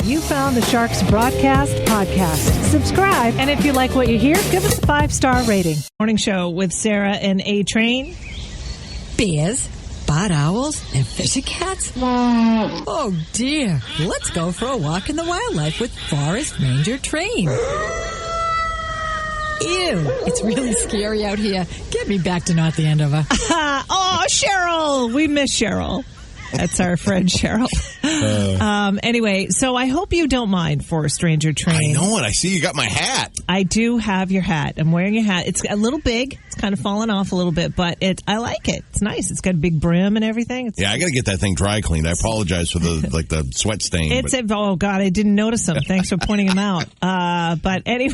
You found the Sharks Broadcast podcast. Subscribe, and if you like what you hear, give us a 5-star rating. Morning show with Sarah and A-Train. Bears, barred owls, and fisher cats? Oh, dear. Let's go for a walk in the wildlife with Forest Ranger Train. Ew, it's really scary out here. Get me back to North Andover. Oh, Cheryl! We miss Cheryl. That's our friend Cheryl. Anyway, so I hope you don't mind Forest Ranger Train. I know it. I see you got my hat. I do have your hat. I'm wearing your hat. It's a little big. It's kind of fallen off a little bit, but I like it. It's nice. It's got a big brim and everything. I got to get that thing dry cleaned. I apologize for the sweat stain. Oh God, I didn't notice them. Thanks for pointing them out. But anyway,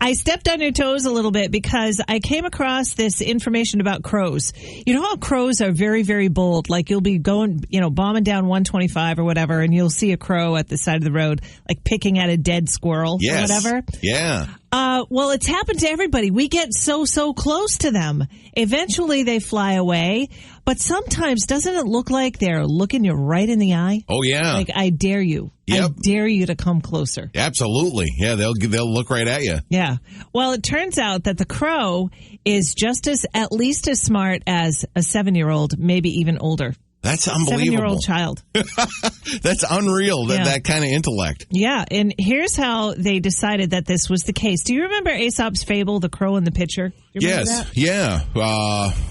I stepped on your toes a little bit because I came across this information about crows. You know how crows are very, very bold. Like you'll be going, bombing down 125 or whatever, and you'll see a crow at the side of the road, like picking at a dead squirrel or whatever. Yeah. Well, it's happened to everybody. We get so close to them. Eventually they fly away, but sometimes doesn't it look like they're looking you right in the eye? Oh, yeah. Like, I dare you. Yep. I dare you to come closer. Absolutely. Yeah, they'll look right at you. Yeah. Well, it turns out that the crow is at least as smart as a 7-year-old, maybe even older. That's unbelievable. 7-year-old child. That's unreal, that kind of intellect. Yeah, and here's how they decided that this was the case. Do you remember Aesop's fable, The Crow and the Pitcher? Yes, yeah.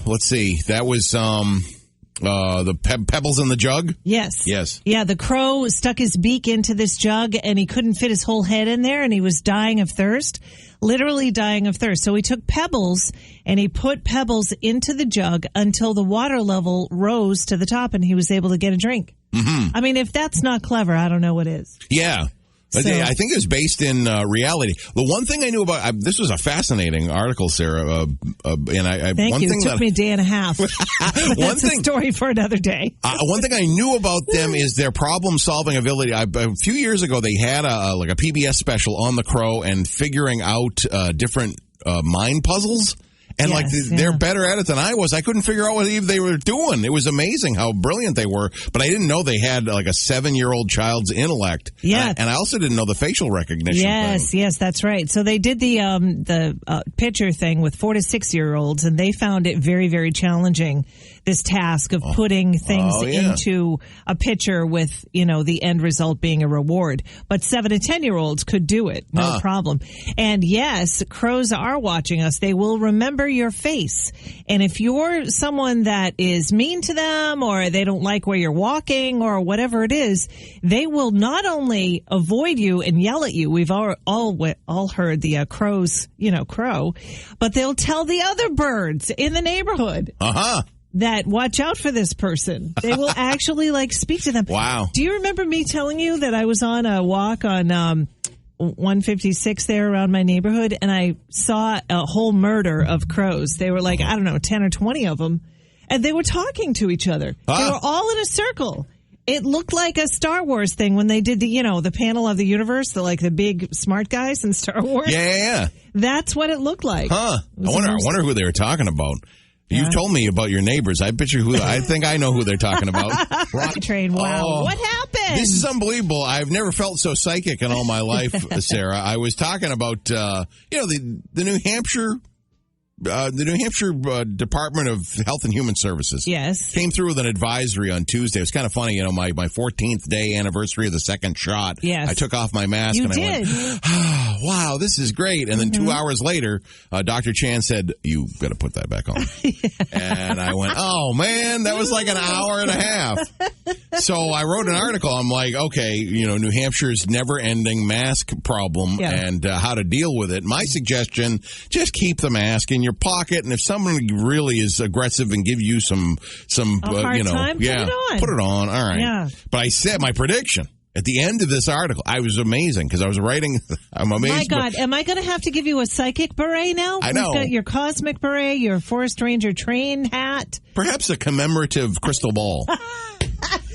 Let's see. That was the pebbles in the jug? Yes. Yes. Yeah, the crow stuck his beak into this jug, and he couldn't fit his whole head in there, and he was dying of thirst. Literally dying of thirst. So he took pebbles and he put pebbles into the jug until the water level rose to the top and he was able to get a drink. Mm-hmm. I mean, if that's not clever, I don't know what is. Yeah. So, I think it was based in reality. The one thing I knew about this was a fascinating article, Sarah. Thank you. It took me a day and a half. That's a story for another day. One thing I knew about them is their problem-solving ability. A few years ago, they had a PBS special on the crow and figuring out different mind puzzles. And they're better at it than I was. I couldn't figure out what they were doing. It was amazing how brilliant they were. But I didn't know they had like a 7-year-old child's intellect. Yeah. And I also didn't know the facial recognition thing. Yes, that's right. So they did the picture thing with 4 to 6-year-olds, and they found it very, very challenging, this task of putting things into a pitcher with, the end result being a reward. But 7 to 10-year-olds could do it. No problem. And yes, crows are watching us. They will remember your face. And if you're someone that is mean to them or they don't like where you're walking or whatever it is, they will not only avoid you and yell at you. We've all heard the crows, crow, but they'll tell the other birds in the neighborhood. That watch out for this person. They will actually speak to them. Wow. Do you remember me telling you that I was on a walk on 156 there around my neighborhood, and I saw a whole murder of crows. They were 10 or 20 of them, and they were talking to each other. They were all in a circle. It looked like a Star Wars thing when they did the panel of the universe, the big smart guys in Star Wars. Yeah. That's what it looked like. I wonder who they were talking about. You've told me about your neighbors. I picture I think I know who they're talking about. Train. Wow. What happened? This is unbelievable. I've never felt so psychic in all my life, Sarah. I was talking about, the New Hampshire, Department of Health and Human Services. Yes. Came through with an advisory on Tuesday. It was kind of funny, my 14th day anniversary of the second shot. Yes. I took off my mask I went, wow, this is great. And then 2 hours later, Dr. Chan said, you got to put that back on. And I went, oh man, that was like an hour and a half. So I wrote an article. I'm like, okay, New Hampshire's never-ending mask problem and how to deal with it. My suggestion, just keep the mask in your pocket, and if someone really is aggressive and give you some hard time, put it on. All right. Yeah. But I said my prediction at the end of this article, I was amazing because I was writing. I'm amazed. My God, am I going to have to give you a psychic beret now? I know. You've got your cosmic beret, your Forest Ranger Train hat. Perhaps a commemorative crystal ball.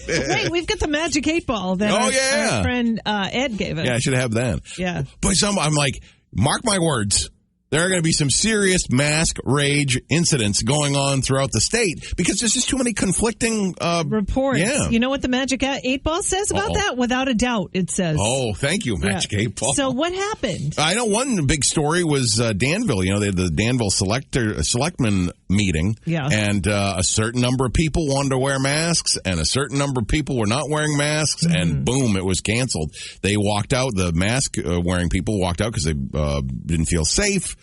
Wait, we've got the magic 8-ball that our friend Ed gave us. Yeah, I should have that. Yeah. But I'm like, mark my words. there are going to be some serious mask rage incidents going on throughout the state because there's just too many conflicting reports. Yeah. You know what the Magic 8 Ball says about that? Without a doubt, it says. Oh, thank you, Magic 8 Ball. So what happened? I know one big story was Danville. You know, they had the Danville selectmen meeting. Yeah. And a certain number of people wanted to wear masks and a certain number of people were not wearing masks. And boom, it was canceled. They walked out. The mask wearing people walked out because they didn't feel safe.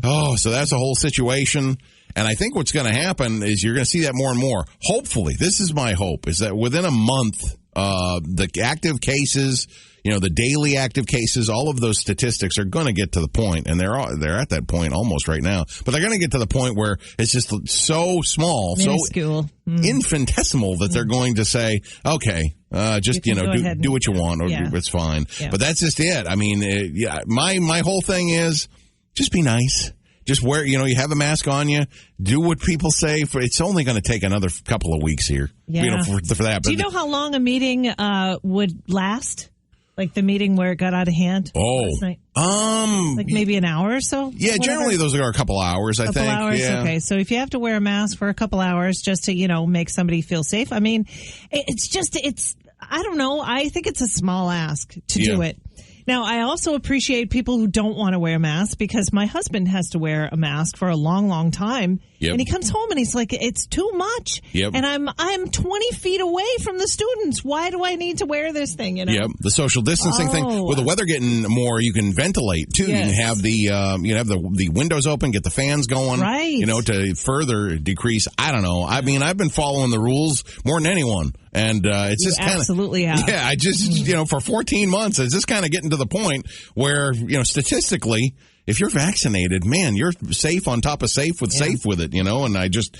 Oh, so that's a whole situation. And I think what's going to happen is you're going to see that more and more. Hopefully, this is my hope, is that within a month, the active cases, you know, the daily active cases, all of those statistics are going to get to the point, and they're at that point almost right now. But they're going to get to the point where it's just so small, minuscule, infinitesimal that they're going to say, okay, just do what you want, or it's fine. Yeah. But that's just it. I mean, my whole thing is just be nice. Just wear, you have a mask on you. Do what people say. It's only going to take another couple of weeks here, for that. Do you know how long a meeting would last? Like the meeting where it got out of hand last night? Like maybe an hour or so? Yeah, generally those are a couple hours, I think. Hours? Yeah. Okay, so if you have to wear a mask for a couple hours just to, make somebody feel safe, I mean, I don't know. I think it's a small ask to do it. Now, I also appreciate people who don't want to wear masks because my husband has to wear a mask for a long, long time. Yep. And he comes home and he's like, it's too much. Yep. And I'm 20 feet away from the students. Why do I need to wear this thing? Yep. The social distancing thing. With the weather getting more, you can ventilate too. Yes. You can have the windows open, get the fans going. Right. To further decrease. I don't know. I mean, I've been following the rules more than anyone. And it's just kind of absolutely have. Yeah, I just for 14 months, it's just kind of getting to the point where statistically, if you're vaccinated, man, you're safe on top of safe with it, And I just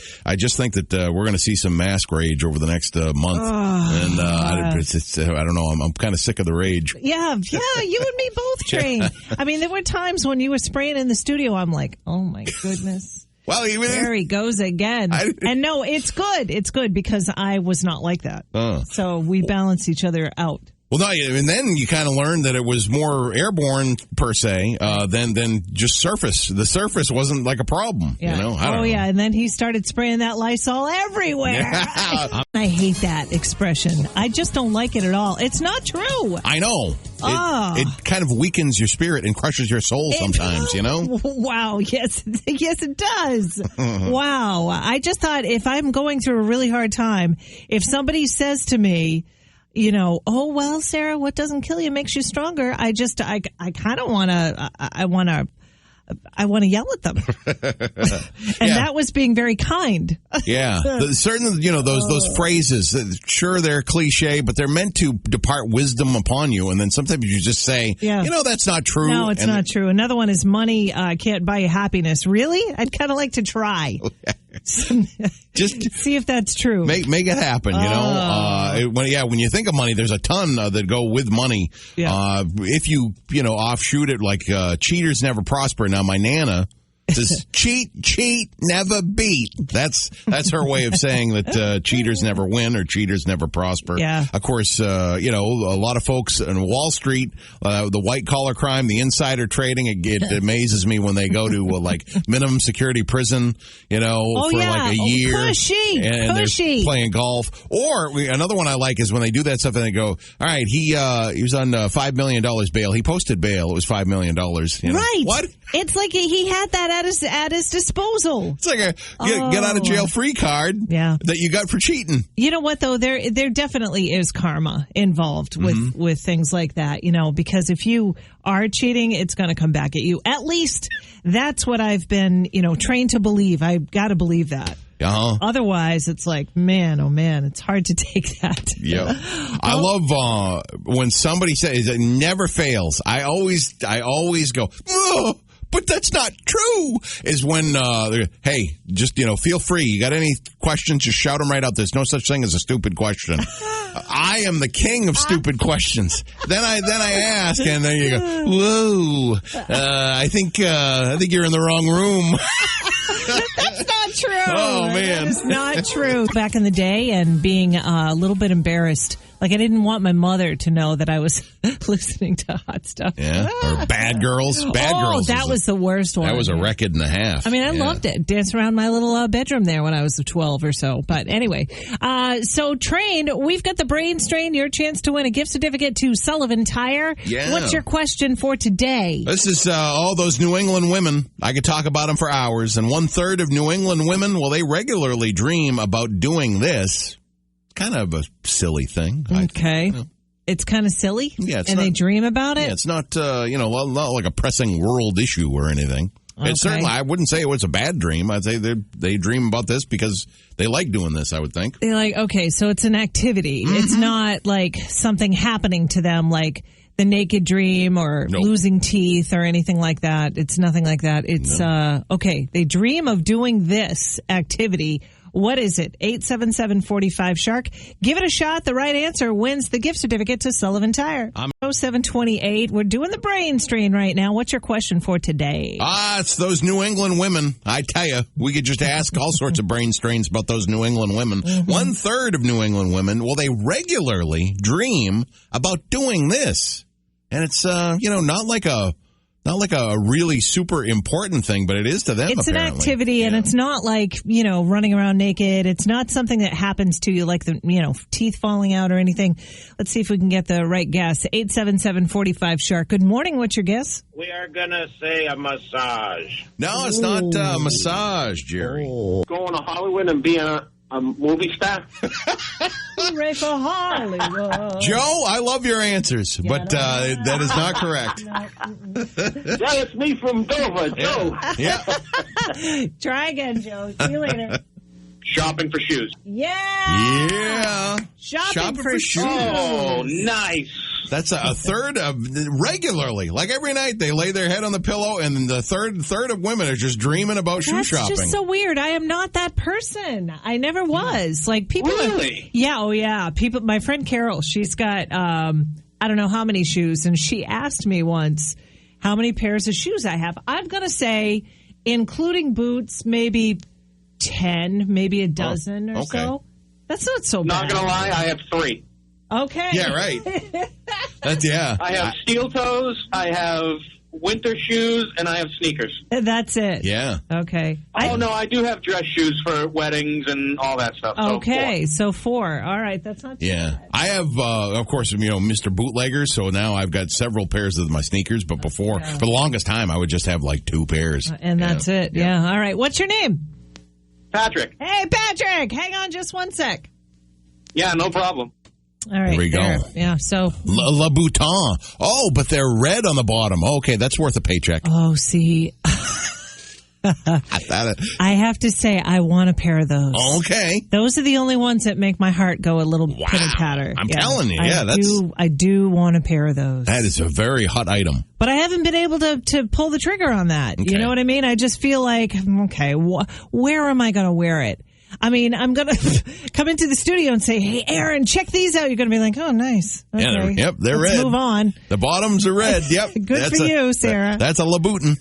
think that we're going to see some mask rage over the next month, and I don't know. I'm kind of sick of the rage. Yeah, you and me both, Train. I mean, there were times when you were spraying in the studio. I'm like, oh my goodness. Well, there he goes again. And no, it's good. It's good because I was not like that. So we balance each other out. Well, no, and then you kind of learned that it was more airborne per se than just surface. The surface wasn't like a problem. Yeah. I don't know. And then he started spraying that Lysol everywhere. I hate that expression. I just don't like it at all. It's not true. I know. It kind of weakens your spirit and crushes your soul sometimes, Wow. Yes, it does. Wow. I just thought if I'm going through a really hard time, if somebody says to me, oh, well, Sarah, what doesn't kill you makes you stronger. I kind of want to, I want to yell at them. And that was being very kind. Yeah. Certain, those phrases, sure, they're cliche, but they're meant to depart wisdom upon you. And then sometimes you just say, that's not true. No, it's not true. Another one is money can't buy you happiness. Really? I'd kind of like to try. Just see if that's true. Make it happen, when you think of money, there's a ton that go with money. Yeah. If you offshoot it like cheaters never prosper. Now my Nana says cheat, never beat. That's her way of saying that cheaters never win or cheaters never prosper. Yeah. Of course, a lot of folks on Wall Street, the white collar crime, the insider trading, it amazes me when they go to like minimum security prison, for like a year. And they're playing golf. Or another one I like is when they do that stuff and they go, all right, he was on $5 million bail. He posted bail. It was $5 million. Right. What? It's like he had that at his disposal. It's like a get out of jail free card that you got for cheating. You know what, though? There definitely is karma involved with things like that, because if you are cheating, it's going to come back at you. At least that's what I've been, trained to believe. I've got to believe that. Otherwise, it's like, man, oh man, it's hard to take that. Yeah, I love when somebody says it never fails. I always go, oh, but that's not true. Is when hey, just feel free. You got any questions? Just shout them right out. There's no such thing as a stupid question. I am the king of stupid questions. Then I ask, and then you go, whoa. I think you're in the wrong room. That's not true. Oh, man. It's not true. Back in the day and being a little bit embarrassed Like, I didn't want my mother to know that I was listening to hot stuff. Yeah, or Bad Girls. Bad Girls. That was the worst one. That was a record and a half. I mean, I loved it. Danced around my little bedroom there when I was 12 or so. But anyway, so trained, we've got the brain strain, your chance to win a gift certificate to Sullivan Tire. Yeah. What's your question for today? This is all those New England women. I could talk about them for hours. And 1/3 of New England women, well, they regularly dream about doing this. Kind of a silly thing. Okay. It's kind of silly? Yeah. And they dream about it? Yeah, it's not, not like a pressing world issue or anything. Okay. It's certainly, I wouldn't say it was a bad dream. I'd say they dream about this because they like doing this, I would think. They're like, okay, so it's an activity. Mm-hmm. It's not like something happening to them like the naked dream or losing teeth or anything like that. It's nothing like that. It's, okay, they dream of doing this activity. What is it? 877-45-SHARK. Give it a shot. The right answer wins the gift certificate to Sullivan Tire. 0728. We're doing the brain strain right now. What's your question for today? It's those New England women. I tell you, we could just ask all sorts of brain strains about those New England women. Mm-hmm. 1/3 of New England women, well, they regularly dream about doing this. And it's, not like a really super important thing, but it is to them, It's apparently. an activity, and it's not like, running around naked. It's not something that happens to you, like the, teeth falling out or anything. Let's see if we can get the right guess. 877-45-SHARK. Good morning. What's your guess? We are going to say a massage. No, it's not a massage, Jerry. Going to Hollywood and being a movie star? Hooray for Hollywood. Joe, I love your answers, but that is not correct. Yeah, it's me from Dover, Joe. Yeah. Try again, Joe. See you later. Shopping for shoes. Yeah. Shopping for shoes. Oh, nice. That's a third of regularly. Like every night they lay their head on the pillow, and the third of women are just dreaming about shoe shopping. That's just so weird. I am not that person. I never was. Like people Really? Yeah. People. My friend Carol, she's got I don't know how many shoes, and she asked me once how many pairs of shoes I have. I'm gonna say, including boots, maybe 10, maybe a dozen or so. That's not so bad. Not going to lie, I have 3. Okay. Yeah, right. I have steel toes, I have winter shoes, and I have sneakers. That's it. Yeah. Okay. No, I do have dress shoes for weddings and all that stuff. Okay, so 4. All right, that's not too bad. I have, of course, Mr. Bootlegger, so now I've got several pairs of my sneakers, but before, for the longest time, I would just have like 2 pairs. And that's it. Yeah. All right. What's your name? Patrick. Hey, Patrick. Hang on just one sec. Yeah, no problem. All right. Here we go. Yeah, so. La Bouton. Oh, but they're red on the bottom. Okay, that's worth a paycheck. Oh, see. I have to say, I want a pair of those. Okay. Those are the only ones that make my heart go a little pitter-patter. I'm telling you, I do want a pair of those. That is a very hot item. But I haven't been able to pull the trigger on that. Okay. You know what I mean? I just feel like, okay, where am I going to wear it? I mean, I'm going to come into the studio and say, hey, Aaron, check these out. You're going to be like, oh, nice. Okay. Yeah, they're Let's red. Move on. The bottoms are red. Yep. Good for you, Sarah. That's a Louboutin.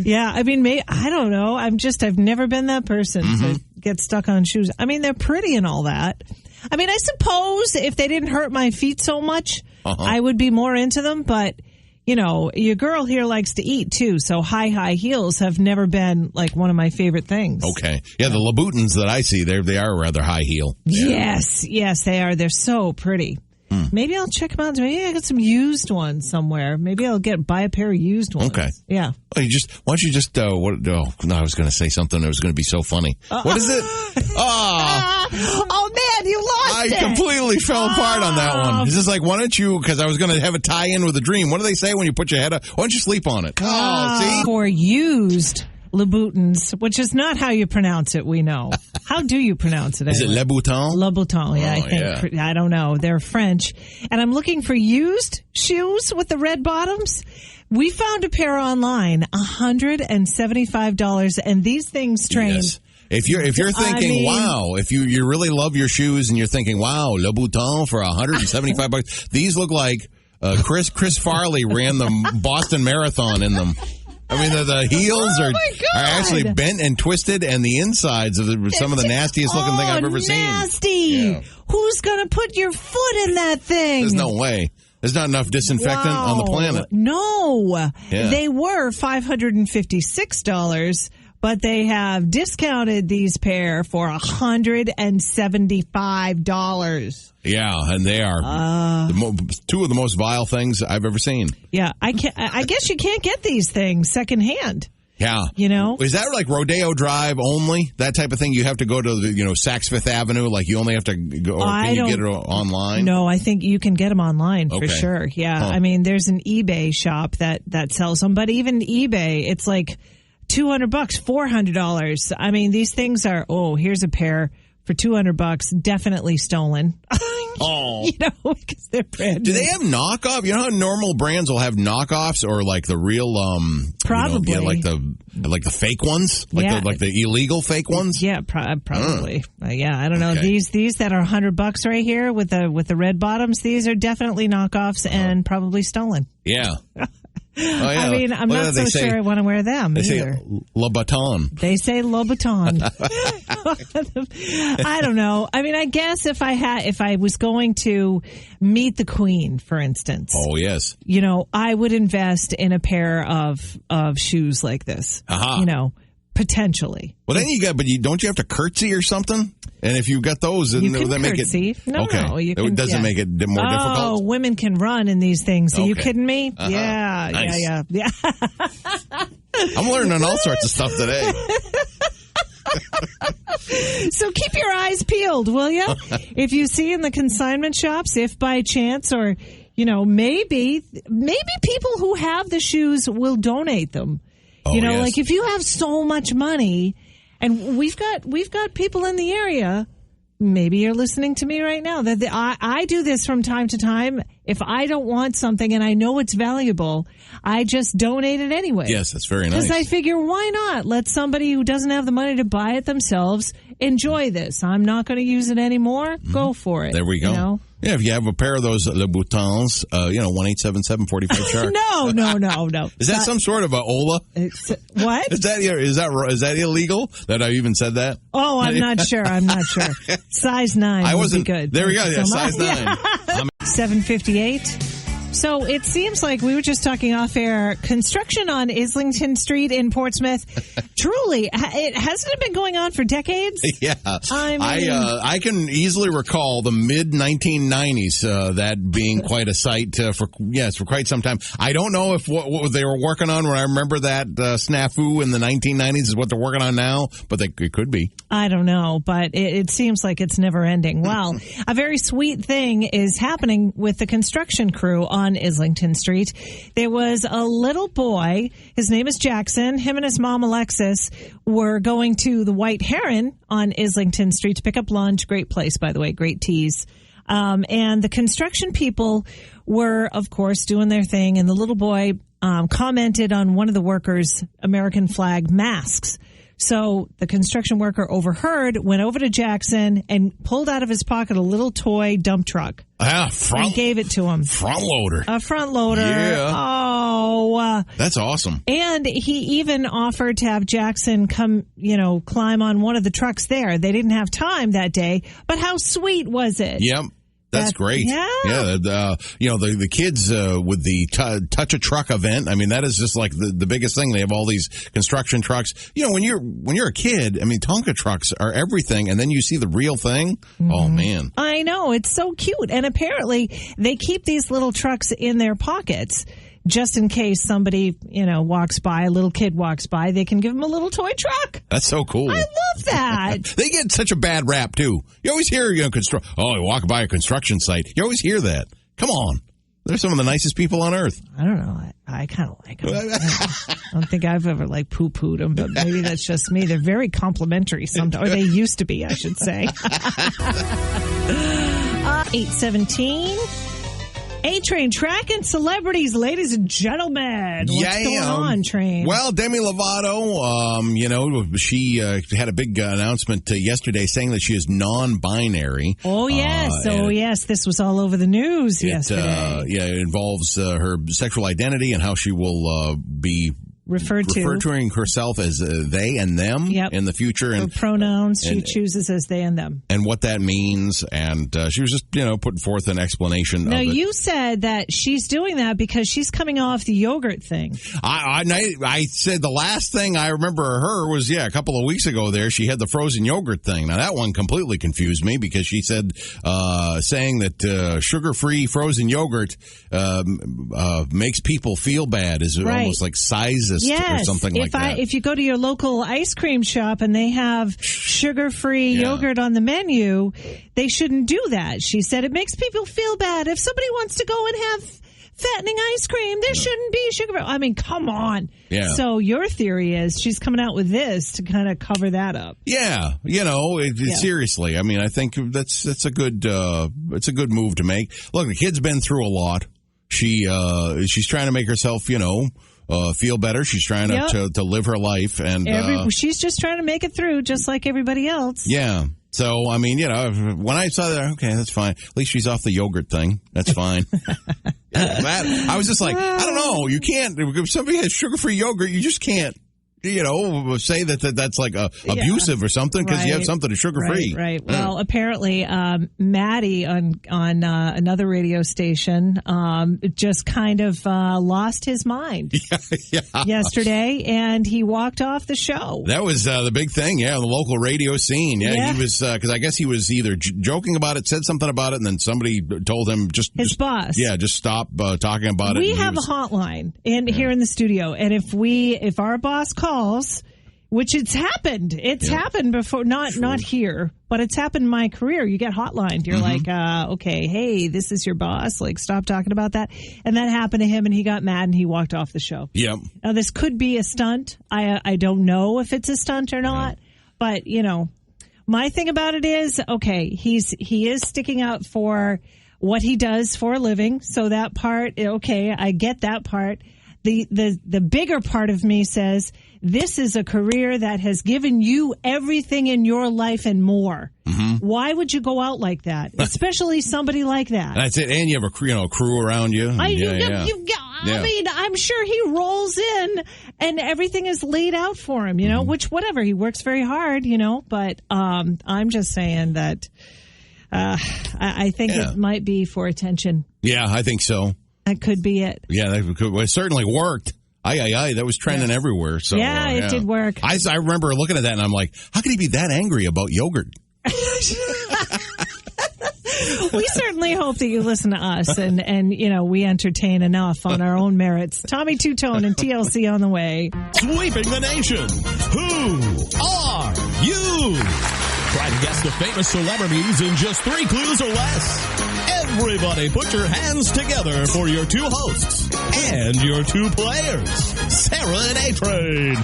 Yeah, I mean, I don't know. I've never been that person to get stuck on shoes. I mean, they're pretty and all that. I mean, I suppose if they didn't hurt my feet so much, I would be more into them. But, your girl here likes to eat, too. So high heels have never been, like, one of my favorite things. Okay. Yeah, the Louboutins that I see, they are rather high heel. Yeah. Yes, they are. They're so pretty. Maybe I'll check them out. Maybe I got some used ones somewhere. Maybe I'll buy a pair of used ones. Okay. Yeah. Why don't you just, I was going to say something that was going to be so funny. What is it? Oh, man, you lost it. I completely fell apart on that one. It's just like, why don't you, because I was going to have a tie-in with a dream. What do they say when you put your head up? Why don't you sleep on it? See? For used Louboutins, which is not how you pronounce it, we know. How do you pronounce it? Is it Louboutin? Louboutin, yeah, I think. Yeah. I don't know. They're French. And I'm looking for used shoes with the red bottoms. We found a pair online, $175, and these things train. Yes. If you're thinking, wow, if you really love your shoes and you're thinking, wow, Louboutin for $175, these look like Chris Farley ran the Boston Marathon in them. I mean, the heels are actually bent and twisted, and the insides of some of the nastiest looking thing I've ever seen. Nasty! Yeah. Who's going to put your foot in that thing? There's no way. There's not enough disinfectant on the planet. No. Yeah. They were $556, but they have discounted these pair for $175. Yeah, and they are two of the most vile things I've ever seen. Yeah, I guess you can't get these things secondhand. Yeah. You know? Is that like Rodeo Drive only? That type of thing? You have to go to the, Saks Fifth Avenue? Like you only have to go, or can you get it online? No, I think you can get them online for sure. Yeah. Huh. I mean, there's an eBay shop that sells them, but even eBay, it's like $200, $400. I mean, these things are, here's a pair for $200, definitely stolen. Oh. Because they're brand new. Do they have knockoff? You know how normal brands will have knockoffs or like the real probably like the fake ones? Like the illegal fake ones? Yeah, probably. Yeah, I don't know. Okay. These that are $100 right here with the red bottoms, these are definitely knockoffs and probably stolen. Yeah. Oh, yeah. I mean, I'm not so sure I want to wear them either. Say Louboutin. They say Louboutin. I don't know. I mean, I guess if I was going to meet the Queen, for instance. Oh, yes. I would invest in a pair of shoes like this. Potentially. Well, then don't you have to curtsy or something? And if you've got those, then that make it. No, it doesn't make it more difficult. Oh, women can run in these things. Are you kidding me? Uh-huh. Yeah, nice. yeah. I'm learning all sorts of stuff today. So keep your eyes peeled, will you? If you see in the consignment shops, if by chance, or maybe people who have the shoes will donate them. Yes. Like if you have so much money, and we've got people in the area. Maybe you're listening to me right now. That I do this from time to time. If I don't want something and I know it's valuable, I just donate it anyway. Yes, that's very nice. Because I figure, why not let somebody who doesn't have the money to buy it themselves enjoy this? I'm not going to use it anymore. Go for it. There we go. Yeah, if you have a pair of those Louboutins, 1-877-45-SHARK. No. Is that some sort of a Ola? What? Is that illegal that I even said that? Oh, I'm not sure. Size 9 would be good. There we go. Yeah, size 9. 7:58. So it seems like we were just talking off air. Construction on Islington Street in Portsmouth. Truly, hasn't it been going on for decades? Yeah. I can easily recall the mid-1990s, that being quite a sight for quite some time. I don't know if what they were working on when I remember that snafu in the 1990s is what they're working on now, but it could be. I don't know, but it seems like it's never ending. Well, a very sweet thing is happening with the construction crew on Islington Street. There was a little boy. His name is Jackson. Him and his mom, Alexis, were going to the White Heron on Islington Street to pick up lunch. Great place, by the way. Great teas. And the construction people were, of course, doing their thing. And the little boy commented on one of the workers' American flag masks. So the construction worker overheard, went over to Jackson, and pulled out of his pocket a little toy dump truck. And gave it to him. Front loader. A front loader. Yeah. Oh. That's awesome. And he even offered to have Jackson come, climb on one of the trucks there. They didn't have time that day, but how sweet was it? Yep. That's great. Yeah. The kids with the Touch a Truck event. I mean, that is just like the biggest thing. They have all these construction trucks. When you're a kid, I mean, Tonka trucks are everything, and then you see the real thing. Mm-hmm. Oh man, I know, it's so cute. And apparently, they keep these little trucks in their pockets. Just in case somebody, walks by, a little kid walks by, they can give them a little toy truck. That's so cool. I love that. They get such a bad rap, too. You always hear, you walk by a construction site. You always hear that. Come on. They're some of the nicest people on earth. I don't know. I kind of like them. I don't think I've ever, poo-pooed them, but maybe that's just me. They're very complimentary sometimes, or they used to be, I should say. 8:17. A-Train tracking celebrities, ladies and gentlemen. What's going on, Train? Well, Demi Lovato, she had a big announcement yesterday saying that she is non-binary. Oh, yes. This was all over the news yesterday. It involves her sexual identity and how she will be referring herself as they and them in the future, and pronouns she chooses as they and them, and what that means. And she was just putting forth an explanation. Now of it. You said that she's doing that because she's coming off the yogurt thing. I said the last thing I remember her was a couple of weeks ago. There she had the frozen yogurt thing. Now that one completely confused me because she said saying that sugar-free frozen yogurt makes people feel bad is almost like sizist or something like that. If you go to your local ice cream shop and they have sugar-free yogurt on the menu, they shouldn't do that. She said it makes people feel bad. If somebody wants to go and have fattening ice cream, there shouldn't be sugar. I mean, come on. Yeah. So your theory is she's coming out with this to kind of cover that up. Yeah, seriously. I mean, I think that's a good it's a good move to make. Look, the kid's been through a lot. She's trying to make herself, feel better. She's trying to live her life, and she's just trying to make it through, just like everybody else. Yeah. So I mean, when I saw that, okay, that's fine. At least she's off the yogurt thing. That's fine. I was just like, I don't know. You can't. If somebody has sugar-free yogurt, you just can't. Say that's like abusive or something because you have something that's sugar-free. Right. Well, apparently, Maddie on another radio station just kind of lost his mind yesterday, and he walked off the show. That was the big thing, on the local radio scene. Yeah. He was, because I guess he was either joking about it, said something about it, and then somebody told him his boss. Yeah, just stop talking about it. We have a hotline here in the studio, and if our boss calls, which it's happened before, not here, but it's happened in my career. You get hotlined. You're like, okay, hey, this is your boss. Like, stop talking about that. And that happened to him, and he got mad, and he walked off the show. Yep. Now, this could be a stunt. I don't know if it's a stunt or not, but, my thing about it is, okay, he is sticking up for what he does for a living. So that part, okay, I get that part. The bigger part of me says, this is a career that has given you everything in your life and more. Mm-hmm. Why would you go out like that? Especially somebody like that. That's it. And you have a crew around you. I mean, I'm sure he rolls in and everything is laid out for him, which whatever. He works very hard, but I'm just saying that I think it might be for attention. Yeah, I think so. That could be it. Yeah, it certainly worked. That was trending everywhere. So it did work. I remember looking at that and I'm like, how could he be that angry about yogurt? We certainly hope that you listen to us and we entertain enough on our own merits. Tommy Two-Tone and TLC on the way. Sweeping the nation. Who are you? Try to guess the famous celebrities in just 3 clues or less. Everybody put your hands together for your 2 hosts and your 2 players, Sarah and A-Train.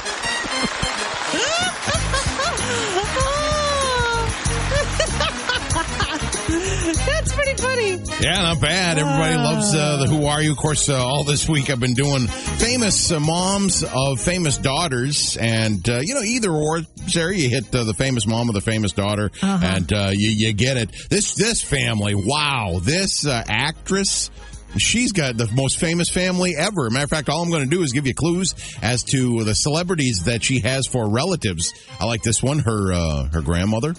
That's pretty funny. Yeah, not bad. Everybody loves the Who Are You. Of course, all this week I've been doing famous moms of famous daughters. And, either or, Sarah, you hit the famous mom or the famous daughter, and you get it. This family, wow, this actress, she's got the most famous family ever. Matter of fact, all I'm going to do is give you clues as to the celebrities that she has for relatives. I like this one. Her grandmother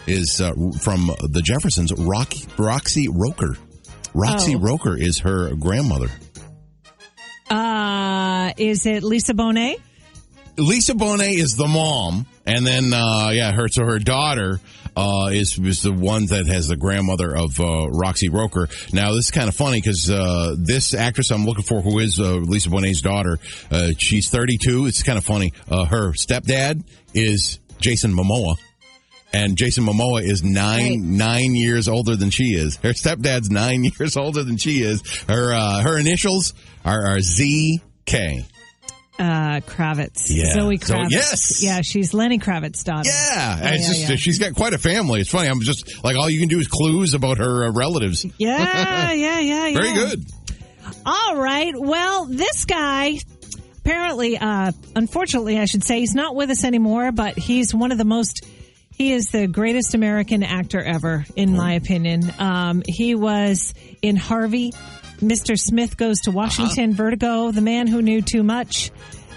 is from the Jeffersons, Roxy Roker. Roxy Roker is her grandmother. Is it Lisa Bonet? Lisa Bonet is the mom, and then her daughter is the one that has the grandmother of Roxy Roker. Now this is kind of funny because this actress I'm looking for, who is Lisa Bonet's daughter, she's 32. It's kind of funny. Her stepdad is Jason Momoa. And Jason Momoa is 9 years older than she is. Her stepdad's 9 years older than she is. Her initials are ZK. Kravitz. Yeah. Zoe Kravitz. So, yes. Yeah, she's Lenny Kravitz's daughter. Yeah. She's got quite a family. It's funny. I'm just like, all you can do is clues about her relatives. Yeah. Very good. All right. Well, this guy, apparently, unfortunately, I should say, he's not with us anymore, but he's he is the greatest American actor ever, in my opinion. He was in Harvey, Mr. Smith Goes to Washington, Vertigo, The Man Who Knew Too Much.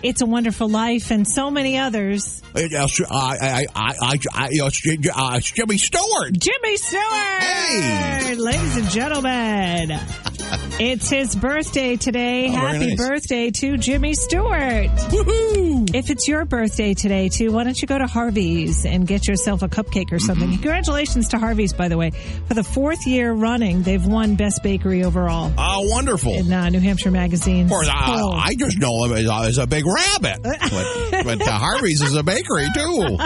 It's a Wonderful Life, and so many others. Jimmy Stewart. Jimmy Stewart! Hey! Ladies and gentlemen, it's his birthday today. Oh, Happy birthday to Jimmy Stewart. Woohoo! If it's your birthday today, too, why don't you go to Harvey's and get yourself a cupcake or something? Congratulations to Harvey's, by the way. For the 4th year running, they've won Best Bakery overall. Oh, wonderful. In New Hampshire Magazine. Of course, I just know him as a big rabbit. But Harvey's is a bakery, too.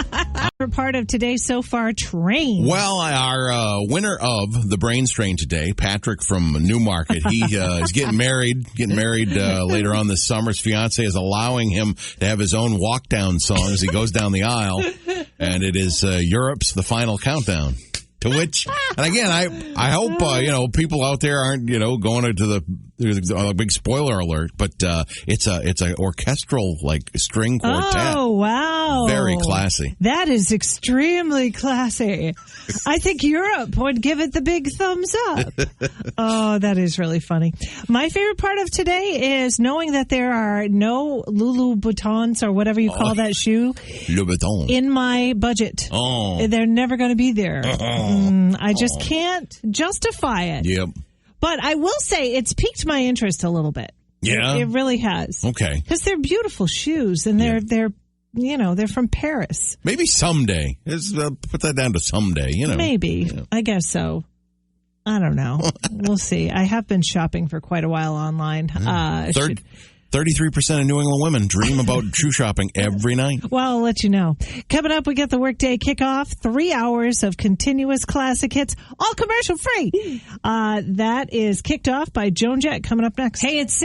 We're part of today's So Far Train. Well, our winner of the Brains Train today, Patrick from Newmarket, he is getting married later on this summer. His fiance is allowing him to have his own walk down song as he goes down the aisle, and it is Europe's The Final Countdown. To which, and again, I hope people out there aren't going into the big spoiler alert, but it's a orchestral string quartet. Oh wow! Very classy. That is extremely classy. I think Europe would give it the big thumbs up. Oh, that is really funny. My favorite part of today is knowing that there are no Louboutins or whatever you call that shoe Louboutin in my budget. Oh, they're never going to be there. I just can't justify it. Yep. But I will say it's piqued my interest a little bit. Yeah. It really has. Okay. Because they're beautiful shoes, and they're from Paris. Maybe someday. Put that down to someday, Maybe. Yeah. I guess so. I don't know. We'll see. I have been shopping for quite a while online. 33% of New England women dream about shoe shopping every night. Well, I'll let you know. Coming up, we got the workday kickoff. 3 hours of continuous classic hits, all commercial free. That is kicked off by Joan Jett coming up next. Hey, it's